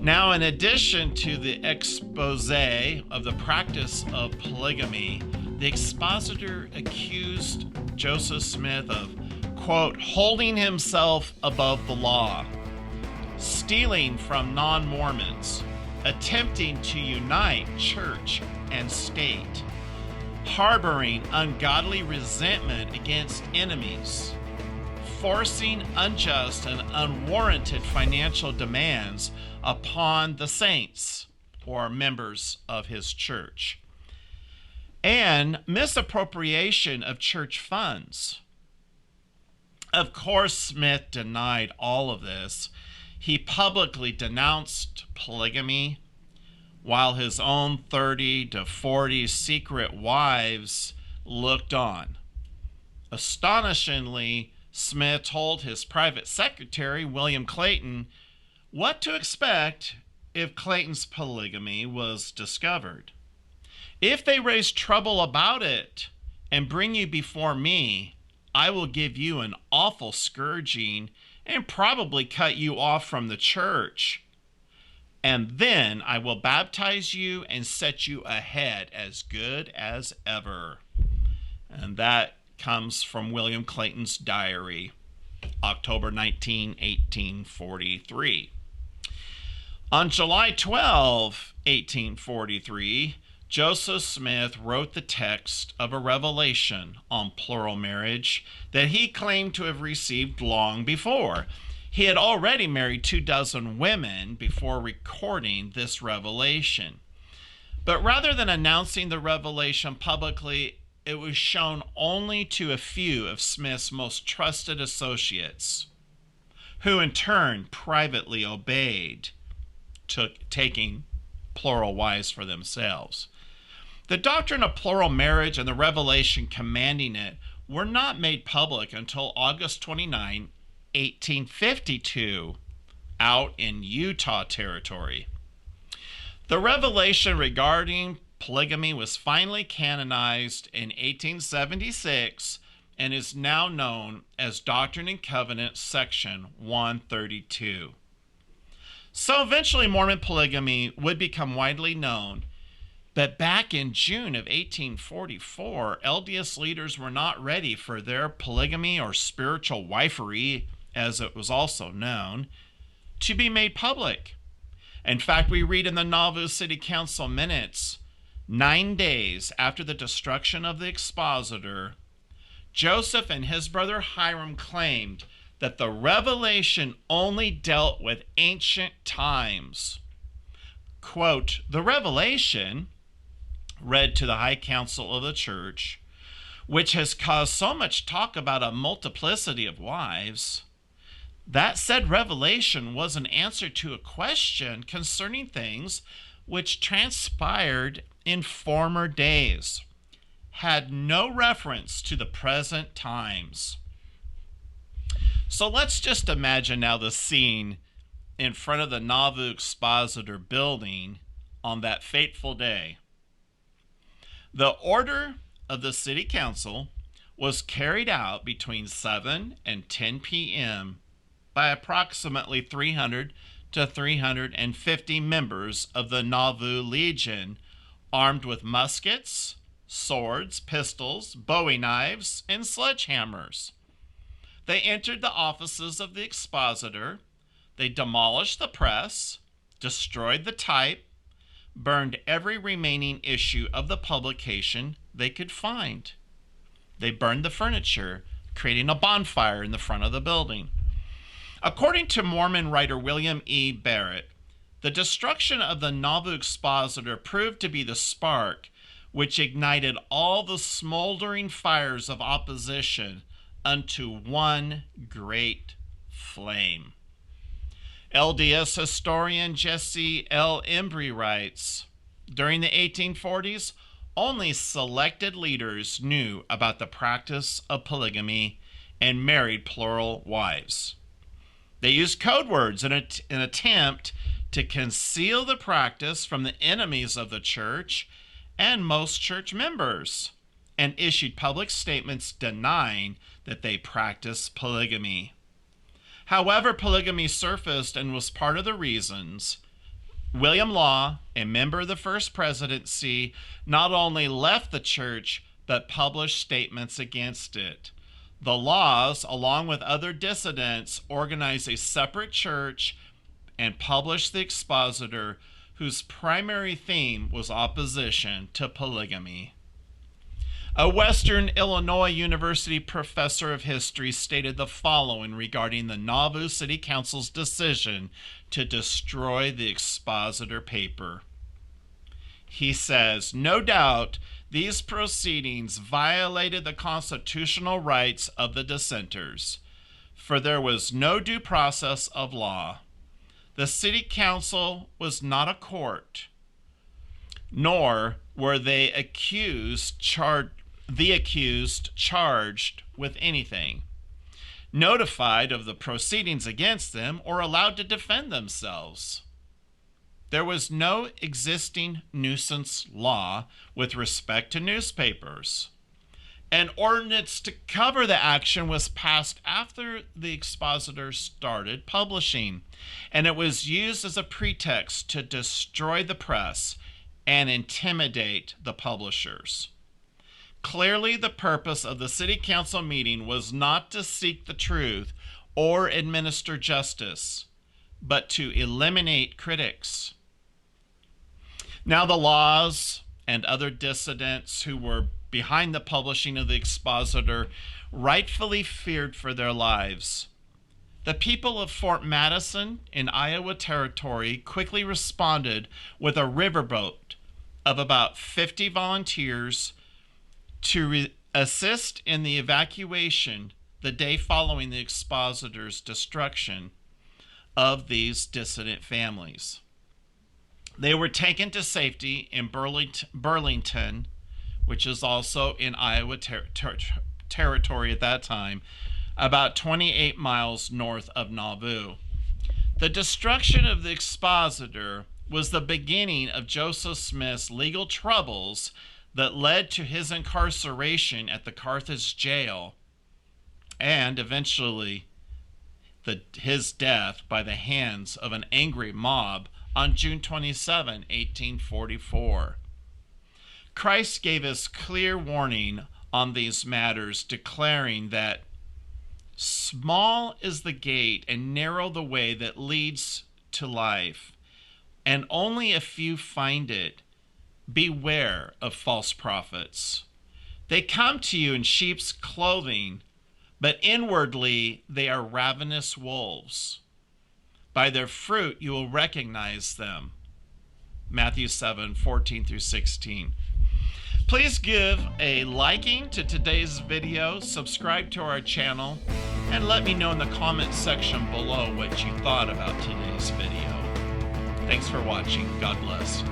Now, in addition to the expose of the practice of polygamy, the expositor accused Joseph Smith of, quote, holding himself above the law, stealing from non-Mormons, attempting to unite church and state, harboring ungodly resentment against enemies, forcing unjust and unwarranted financial demands upon the saints or members of his church, and misappropriation of church funds. Of course, Smith denied all of this. He publicly denounced polygamy, while his own 30 to 40 secret wives looked on. Astonishingly, Smith told his private secretary, William Clayton, what to expect if Clayton's polygamy was discovered. If they raise trouble about it and bring you before me, I will give you an awful scourging and probably cut you off from the church. And then I will baptize you and set you ahead as good as ever. And that comes from William Clayton's diary, October 19, 1843. On July 12, 1843, Joseph Smith wrote the text of a revelation on plural marriage that he claimed to have received long before. He had already married 24 women before recording this revelation. But rather than announcing the revelation publicly, it was shown only to a few of Smith's most trusted associates, who in turn privately obeyed, taking plural wives for themselves. The doctrine of plural marriage and the revelation commanding it were not made public until August 29, 1852, out in Utah Territory. The revelation regarding polygamy was finally canonized in 1876 and is now known as Doctrine and Covenants, section 132. So eventually Mormon polygamy would become widely known, but back in June of 1844, LDS leaders were not ready for their polygamy or spiritual wifery, as it was also known, to be made public. In fact, we read in the Nauvoo City Council minutes, 9 days after the destruction of the Expositor, Joseph and his brother Hiram claimed that the revelation only dealt with ancient times. Quote, the revelation, read to the High Council of the Church, which has caused so much talk about a multiplicity of wives, that said revelation was an answer to a question concerning things which transpired in former days, had no reference to the present times. So let's just imagine now the scene in front of the Nauvoo Expositor building on that fateful day. The order of the city council was carried out between 7 and 10 p.m. by approximately 300 to 350 members of the Nauvoo Legion, armed with muskets, swords, pistols, bowie knives, and sledgehammers. They entered the offices of the expositor. They demolished the press, destroyed the type, burned every remaining issue of the publication they could find. They burned the furniture, creating a bonfire in the front of the building. According to Mormon writer William E. Barrett, the destruction of the Nauvoo Expositor proved to be the spark which ignited all the smoldering fires of opposition unto one great flame. LDS historian Jesse L. Embry writes, during the 1840s, only selected leaders knew about the practice of polygamy and married plural wives. They used code words in an attempt to conceal the practice from the enemies of the church and most church members, and issued public statements denying that they practiced polygamy. However, polygamy surfaced and was part of the reasons William Law, a member of the First Presidency, not only left the church, but published statements against it. The Laws, along with other dissidents, organized a separate church and published the Expositor, whose primary theme was opposition to polygamy. A Western Illinois University professor of history stated the following regarding the Nauvoo City Council's decision to destroy the Expositor paper. He says, "No doubt these proceedings violated the constitutional rights of the dissenters, for there was no due process of law. The City Council was not a court, nor were the accused charged with anything, notified of the proceedings against them, or allowed to defend themselves. There was no existing nuisance law with respect to newspapers. An ordinance to cover the action was passed after the Expositor started publishing, and it was used as a pretext to destroy the press and intimidate the publishers. Clearly, the purpose of the City Council meeting was not to seek the truth or administer justice, but to eliminate critics. Now the Laws and other dissidents who were behind the publishing of the Expositor rightfully feared for their lives. The people of Fort Madison in Iowa Territory quickly responded with a riverboat of about 50 volunteers to assist in the evacuation the day following the Expositor's destruction of these dissident families. They were taken to safety in Burlington, which is also in Iowa territory at that time, about 28 miles north of Nauvoo. The destruction of the Expositor was the beginning of Joseph Smith's legal troubles that led to his incarceration at the Carthage jail and eventually his death by the hands of an angry mob on June 27, 1844. Christ gave us clear warning on these matters, declaring that small is the gate and narrow the way that leads to life, and only a few find it. Beware of false prophets. They come to you in sheep's clothing, but inwardly they are ravenous wolves. By their fruit you will recognize them. Matthew 7:14 through 16. Please give a liking to today's video, subscribe to our channel, and let me know in the comment section below what you thought about today's video. Thanks for watching. God bless.